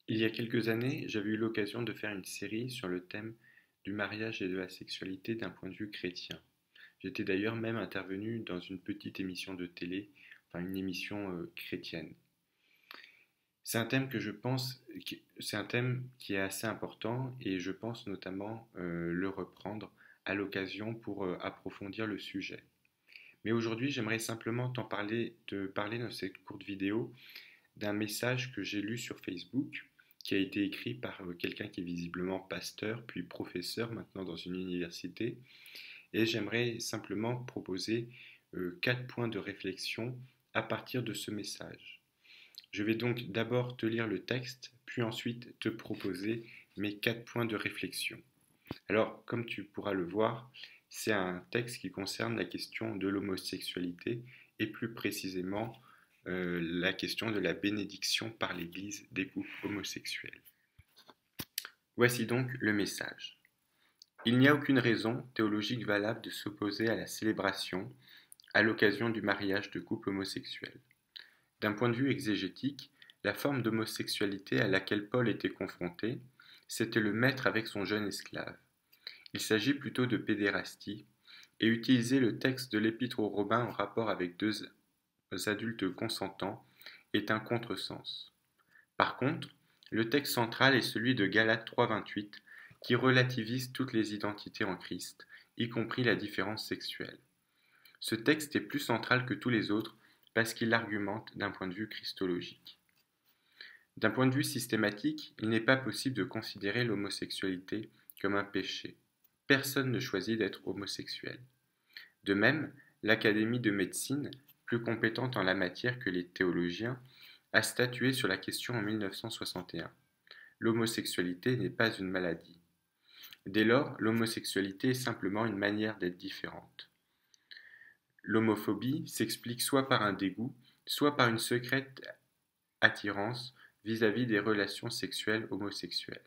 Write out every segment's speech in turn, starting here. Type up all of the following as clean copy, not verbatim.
Il y a quelques années, j'avais eu l'occasion de faire une série sur le thème du mariage et de la sexualité d'un point de vue chrétien. J'étais d'ailleurs même intervenu dans une petite émission de télé, enfin une émission chrétienne. C'est un thème que je pense, c'est un thème qui est assez important et je pense notamment le reprendre à l'occasion pour approfondir le sujet. Mais aujourd'hui, j'aimerais simplement te parler dans cette courte vidéo d'un message que j'ai lu sur Facebook, qui a été écrit par quelqu'un qui est visiblement pasteur, puis professeur maintenant dans une université. Et j'aimerais simplement proposer 4 points de réflexion à partir de ce message. Je vais donc d'abord te lire le texte, puis ensuite te proposer mes 4 points de réflexion. Alors, comme tu pourras le voir, c'est un texte qui concerne la question de l'homosexualité et plus précisément la question de la bénédiction par l'Église des couples homosexuels. Voici donc le message. Il n'y a aucune raison théologique valable de s'opposer à la célébration à l'occasion du mariage de couples homosexuels. D'un point de vue exégétique, la forme d'homosexualité à laquelle Paul était confronté, c'était le maître avec son jeune esclave. Il s'agit plutôt de pédérastie, et utiliser le texte de l'Épître aux Romains en rapport avec deux adultes consentants est un contresens. Par contre, le texte central est celui de Galates 3,28 qui relativise toutes les identités en Christ, y compris la différence sexuelle. Ce texte est plus central que tous les autres parce qu'il argumente d'un point de vue christologique. D'un point de vue systématique, il n'est pas possible de considérer l'homosexualité comme un péché. Personne ne choisit d'être homosexuel. De même, l'Académie de médecine, plus compétente en la matière que les théologiens, a statué sur la question en 1961. L'homosexualité n'est pas une maladie. Dès lors, l'homosexualité est simplement une manière d'être différente. L'homophobie s'explique soit par un dégoût, soit par une secrète attirance vis-à-vis des relations sexuelles homosexuelles.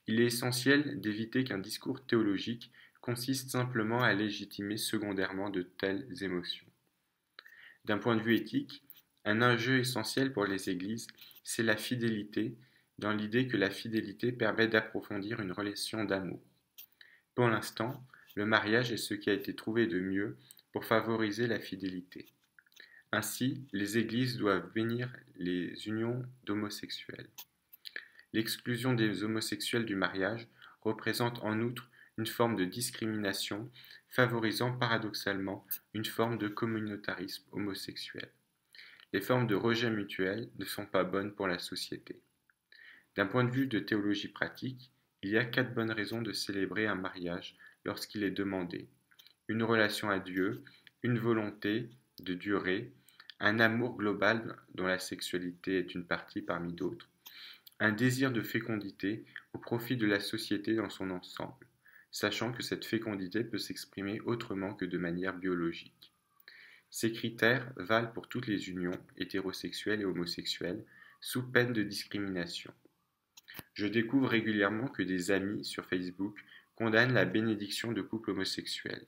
Il est essentiel d'éviter qu'un discours théologique consiste simplement à légitimer secondairement de telles émotions. D'un point de vue éthique, un enjeu essentiel pour les églises, c'est la fidélité, dans l'idée que la fidélité permet d'approfondir une relation d'amour. Pour l'instant, le mariage est ce qui a été trouvé de mieux pour favoriser la fidélité. Ainsi, les églises doivent bénir les unions d'homosexuels. L'exclusion des homosexuels du mariage représente en outre une forme de discrimination favorisant paradoxalement une forme de communautarisme homosexuel. Les formes de rejet mutuel ne sont pas bonnes pour la société. D'un point de vue de théologie pratique, il y a 4 bonnes raisons de célébrer un mariage lorsqu'il est demandé. Une relation à Dieu, une volonté de durée, un amour global dont la sexualité est une partie parmi d'autres, un désir de fécondité au profit de la société dans son ensemble, sachant que cette fécondité peut s'exprimer autrement que de manière biologique. Ces critères valent pour toutes les unions, hétérosexuelles et homosexuelles, sous peine de discrimination. Je découvre régulièrement que des amis sur Facebook condamnent la bénédiction de couples homosexuels.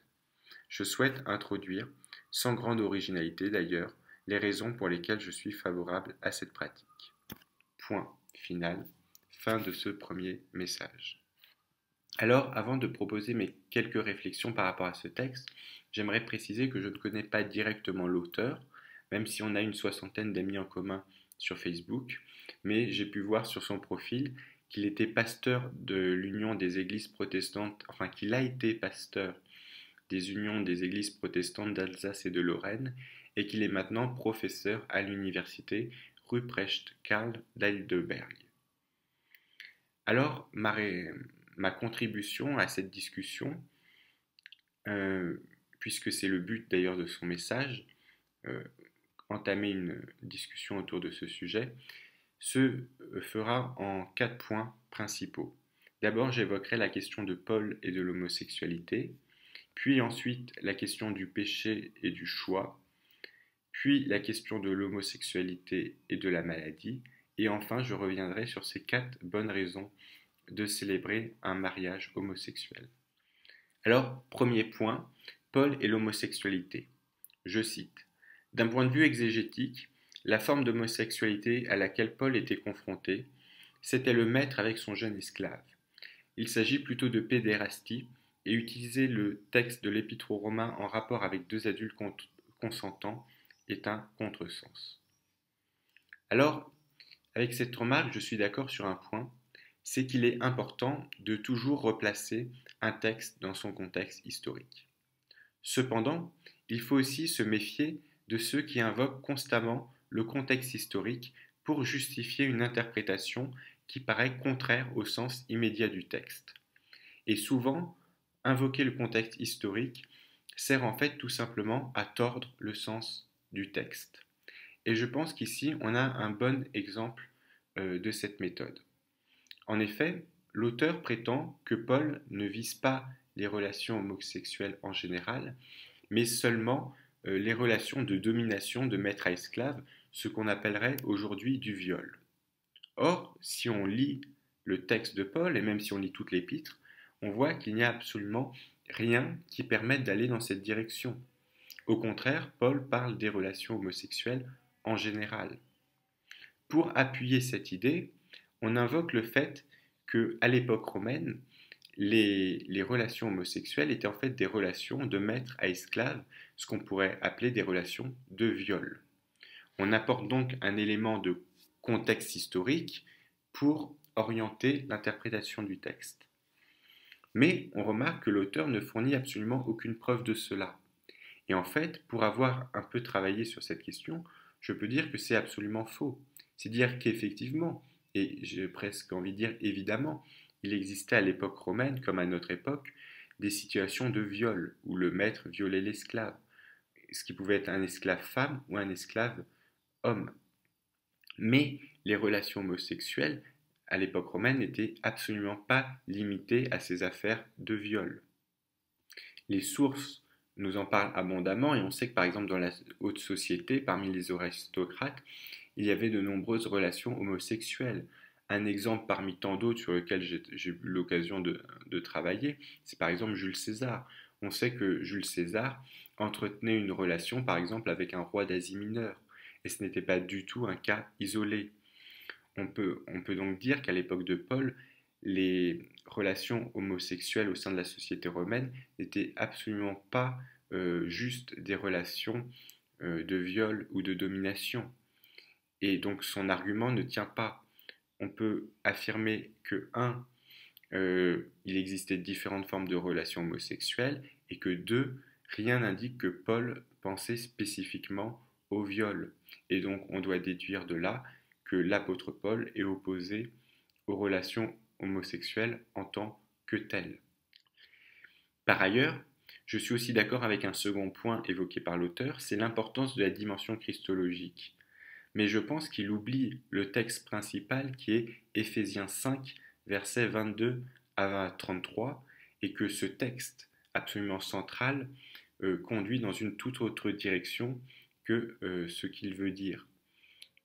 Je souhaite introduire, sans grande originalité d'ailleurs, les raisons pour lesquelles je suis favorable à cette pratique. Point final. Fin de ce premier message. Alors, avant de proposer mes quelques réflexions par rapport à ce texte, j'aimerais préciser que je ne connais pas directement l'auteur, même si on a une soixantaine d'amis en commun sur Facebook, mais j'ai pu voir sur son profil qu'il était pasteur de l'Union des Églises protestantes, enfin qu'il a été pasteur des Unions des Églises protestantes d'Alsace et de Lorraine, et qu'il est maintenant professeur à l'université Ruprecht Karl d'Heidelberg. Alors, ma contribution à cette discussion, puisque c'est le but d'ailleurs de son message, entamer une discussion autour de ce sujet, se fera en 4 points principaux. D'abord, j'évoquerai la question de Paul et de l'homosexualité, puis ensuite la question du péché et du choix, puis la question de l'homosexualité et de la maladie, et enfin je reviendrai sur ces 4 bonnes raisons de célébrer un mariage homosexuel. Alors, premier point, Paul et l'homosexualité. Je cite, d'un point de vue exégétique, la forme d'homosexualité à laquelle Paul était confronté, c'était le maître avec son jeune esclave. Il s'agit plutôt de pédérastie, et utiliser le texte de l'Épître aux Romains en rapport avec deux adultes consentants est un contresens. Alors, avec cette remarque, je suis d'accord sur un point, c'est qu'il est important de toujours replacer un texte dans son contexte historique. Cependant, il faut aussi se méfier de ceux qui invoquent constamment le contexte historique pour justifier une interprétation qui paraît contraire au sens immédiat du texte. Et souvent, invoquer le contexte historique sert en fait tout simplement à tordre le sens du texte. Et je pense qu'ici, on a un bon exemple de cette méthode. En effet, l'auteur prétend que Paul ne vise pas les relations homosexuelles en général, mais seulement les relations de domination de maître à esclave, ce qu'on appellerait aujourd'hui du viol. Or, si on lit le texte de Paul, et même si on lit toute l'épître, on voit qu'il n'y a absolument rien qui permette d'aller dans cette direction. Au contraire, Paul parle des relations homosexuelles en général. Pour appuyer cette idée, on invoque le fait qu'à l'époque romaine, les relations homosexuelles étaient en fait des relations de maître à esclave, ce qu'on pourrait appeler des relations de viol. On apporte donc un élément de contexte historique pour orienter l'interprétation du texte. Mais on remarque que l'auteur ne fournit absolument aucune preuve de cela. Et en fait, pour avoir un peu travaillé sur cette question, je peux dire que c'est absolument faux. C'est dire qu'effectivement, et j'ai presque envie de dire évidemment, il existait à l'époque romaine, comme à notre époque, des situations de viol, où le maître violait l'esclave, ce qui pouvait être un esclave femme ou un esclave homme. Mais les relations homosexuelles, à l'époque romaine, n'étaient absolument pas limitées à ces affaires de viol. Les sources nous en parlent abondamment et on sait que par exemple dans la haute société, parmi les aristocrates, il y avait de nombreuses relations homosexuelles. Un exemple parmi tant d'autres sur lequel j'ai eu l'occasion de travailler, c'est par exemple Jules César. On sait que Jules César entretenait une relation par exemple avec un roi d'Asie mineure et ce n'était pas du tout un cas isolé. On peut donc dire qu'à l'époque de Paul, les relations homosexuelles au sein de la société romaine n'étaient absolument pas juste des relations de viol ou de domination. Et donc son argument ne tient pas. On peut affirmer que, un, il existait différentes formes de relations homosexuelles, et que deux, rien n'indique que Paul pensait spécifiquement au viol. Et donc on doit déduire de là que l'apôtre Paul est opposé aux relations homosexuelles en tant que telles. Par ailleurs, je suis aussi d'accord avec un second point évoqué par l'auteur, c'est l'importance de la dimension christologique. Mais je pense qu'il oublie le texte principal qui est Éphésiens 5, versets 22 à 33, et que ce texte absolument central conduit dans une toute autre direction que ce qu'il veut dire,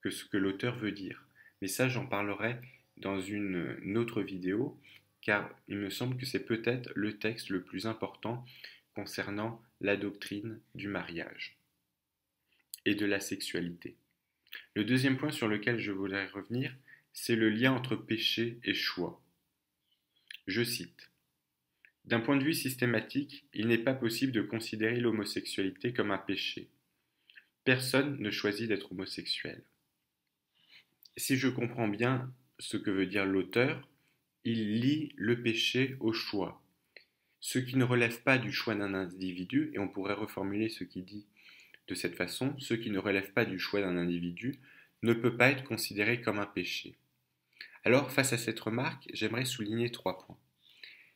que ce que l'auteur veut dire. Mais ça, j'en parlerai dans une autre vidéo, car il me semble que c'est peut-être le texte le plus important concernant la doctrine du mariage et de la sexualité. Le deuxième point sur lequel je voudrais revenir, c'est le lien entre péché et choix. Je cite: d'un point de vue systématique, il n'est pas possible de considérer l'homosexualité comme un péché. Personne ne choisit d'être homosexuel. Si je comprends bien ce que veut dire l'auteur, il lie le péché au choix. Ce qui ne relève pas du choix d'un individu, et on pourrait reformuler ce qu'il dit de cette façon, ce qui ne relève pas du choix d'un individu ne peut pas être considéré comme un péché. Alors, face à cette remarque, j'aimerais souligner 3 points.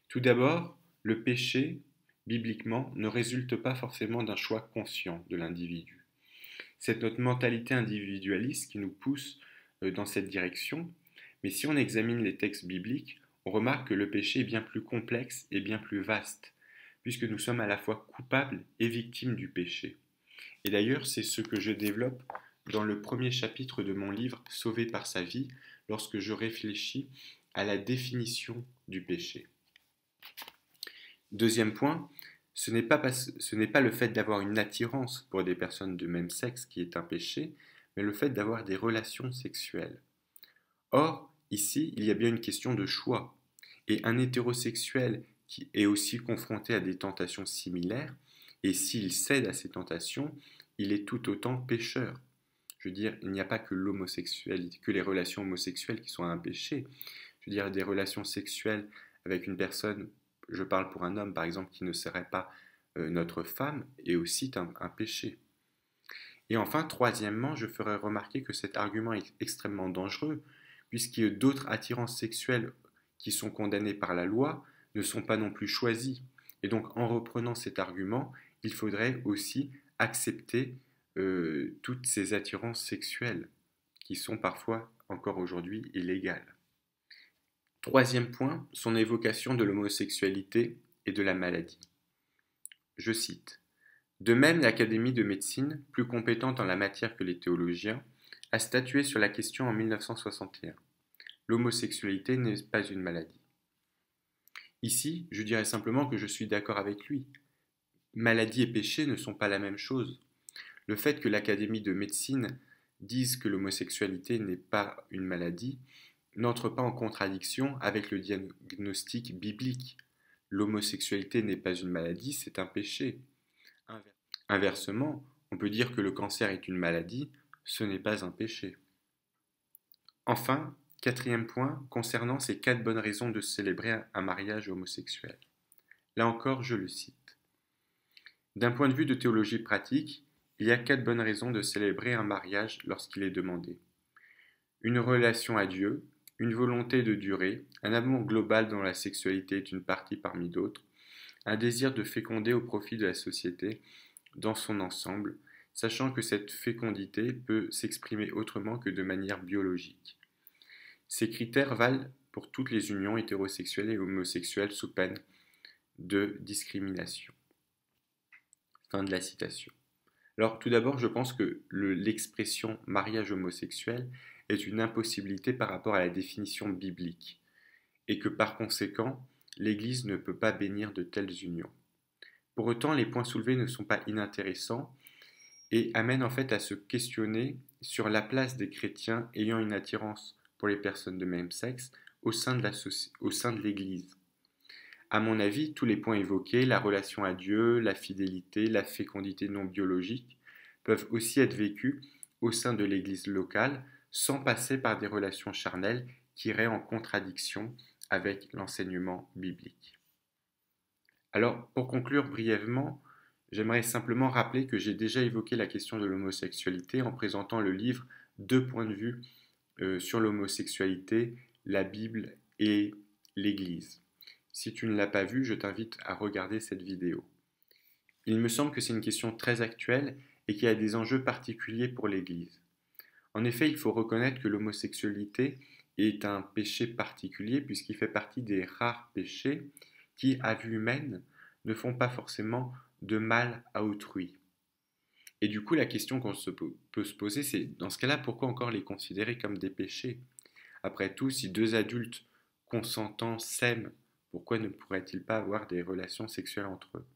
Tout d'abord, le péché, bibliquement, ne résulte pas forcément d'un choix conscient de l'individu. C'est notre mentalité individualiste qui nous pousse dans cette direction, mais si on examine les textes bibliques, on remarque que le péché est bien plus complexe et bien plus vaste, puisque nous sommes à la fois coupables et victimes du péché. Et d'ailleurs, c'est ce que je développe dans le premier chapitre de mon livre Sauvé par sa vie, lorsque je réfléchis à la définition du péché. Deuxième point, ce n'est pas le fait d'avoir une attirance pour des personnes de même sexe qui est un péché, mais le fait d'avoir des relations sexuelles. Or, Ici, il y a bien une question de choix. Et un hétérosexuel qui est aussi confronté à des tentations similaires, et s'il cède à ces tentations, il est tout autant pécheur. Je veux dire, il n'y a pas que l'homosexualité, que les relations homosexuelles qui sont un péché. Je veux dire, des relations sexuelles avec une personne, je parle pour un homme par exemple, qui ne serait pas notre femme, est aussi un péché. Et enfin, troisièmement, je ferai remarquer que cet argument est extrêmement dangereux, puisque d'autres attirances sexuelles qui sont condamnées par la loi ne sont pas non plus choisies. Et donc, en reprenant cet argument, il faudrait aussi accepter toutes ces attirances sexuelles qui sont parfois encore aujourd'hui illégales. Troisième point, son évocation de l'homosexualité et de la maladie. Je cite. De même, l'Académie de médecine, plus compétente en la matière que les théologiens, a statué sur la question en 1961. L'homosexualité n'est pas une maladie. Ici, je dirais simplement que je suis d'accord avec lui. Maladie et péché ne sont pas la même chose. Le fait que l'Académie de médecine dise que l'homosexualité n'est pas une maladie n'entre pas en contradiction avec le diagnostic biblique. L'homosexualité n'est pas une maladie, c'est un péché. Inversement, on peut dire que le cancer est une maladie, ce n'est pas un péché. Enfin, quatrième point, concernant ces 4 bonnes raisons de célébrer un mariage homosexuel. Là encore, je le cite. D'un point de vue de théologie pratique, il y a 4 bonnes raisons de célébrer un mariage lorsqu'il est demandé. Une relation à Dieu, une volonté de durée, un amour global dont la sexualité est une partie parmi d'autres, un désir de féconder au profit de la société dans son ensemble, sachant que cette fécondité peut s'exprimer autrement que de manière biologique. Ces critères valent pour toutes les unions hétérosexuelles et homosexuelles sous peine de discrimination. Fin de la citation. Alors tout d'abord, je pense que l'expression mariage homosexuel est une impossibilité par rapport à la définition biblique, et que par conséquent, l'Église ne peut pas bénir de telles unions. Pour autant, les points soulevés ne sont pas inintéressants et amènent en fait à se questionner sur la place des chrétiens ayant une attirance pour les personnes de même sexe au sein de l'Église. À mon avis, tous les points évoqués, la relation à Dieu, la fidélité, la fécondité non biologique, peuvent aussi être vécus au sein de l'Église locale sans passer par des relations charnelles qui iraient en contradiction avec l'enseignement biblique. Alors, pour conclure brièvement, j'aimerais simplement rappeler que j'ai déjà évoqué la question de l'homosexualité en présentant le livre Deux points de vue sur l'homosexualité, la Bible et l'Église. Si tu ne l'as pas vu, je t'invite à regarder cette vidéo. Il me semble que c'est une question très actuelle et qui a des enjeux particuliers pour l'Église. En effet, il faut reconnaître que l'homosexualité est un péché particulier puisqu'il fait partie des rares péchés qui, à vue humaine, ne font pas forcément de mal à autrui. Et du coup, la question qu'on peut se poser, c'est dans ce cas-là, pourquoi encore les considérer comme des péchés? Après tout, si deux adultes consentants s'aiment, pourquoi ne pourraient-ils pas avoir des relations sexuelles entre eux?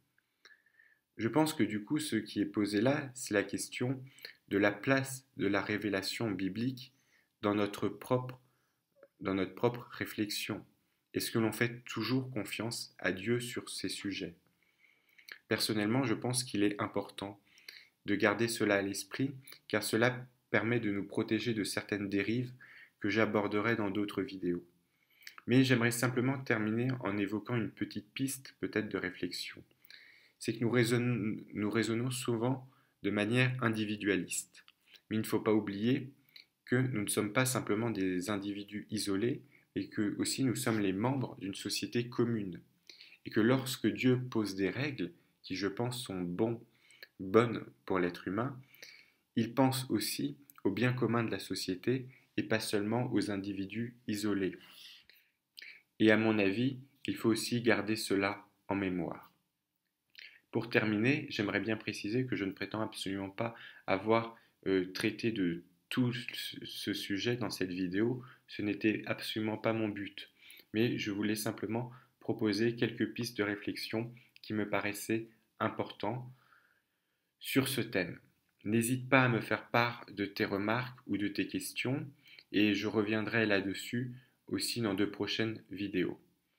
Je pense que du coup, ce qui est posé là, c'est la question de la place de la révélation biblique dans notre propre réflexion. Est-ce que l'on fait toujours confiance à Dieu sur ces sujets? Personnellement, je pense qu'il est important de garder cela à l'esprit, car cela permet de nous protéger de certaines dérives que j'aborderai dans d'autres vidéos. Mais j'aimerais simplement terminer en évoquant une petite piste peut-être de réflexion. C'est que nous raisonnons souvent de manière individualiste. Mais il ne faut pas oublier que nous ne sommes pas simplement des individus isolés et que aussi nous sommes les membres d'une société commune. Et que lorsque Dieu pose des règles qui, je pense, sont bonnes pour l'être humain, il pense aussi au bien commun de la société et pas seulement aux individus isolés. Et à mon avis, il faut aussi garder cela en mémoire. Pour terminer, j'aimerais bien préciser que je ne prétends absolument pas avoir traité de tout ce sujet dans cette vidéo. Ce n'était absolument pas mon but. Mais je voulais simplement proposer quelques pistes de réflexion qui me paraissaient importantes sur ce thème. N'hésite pas à me faire part de tes remarques ou de tes questions et je reviendrai là-dessus aussi dans de prochaines vidéos.